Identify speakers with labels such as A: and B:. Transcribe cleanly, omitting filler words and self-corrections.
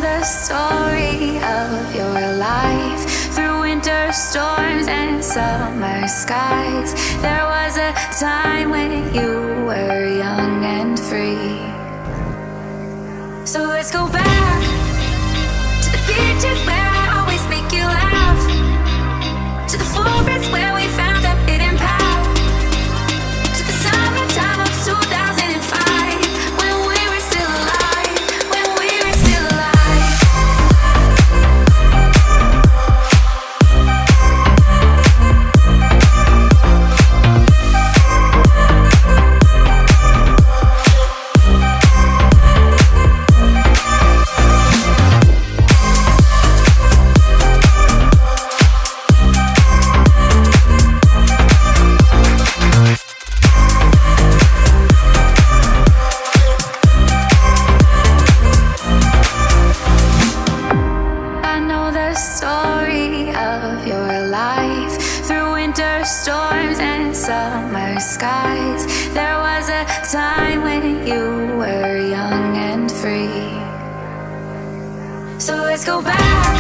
A: the story of your life. Through winter storms and summer skies, there was a time when you were young and free. So let's go back to the beaches where I always make you laugh, to the forest where we found a hidden path, to the summertime of 2005, when we were still alive, when we were still alive. Story of your life. Through winter storms and summer skies, there was a time when you were young and free. So let's go back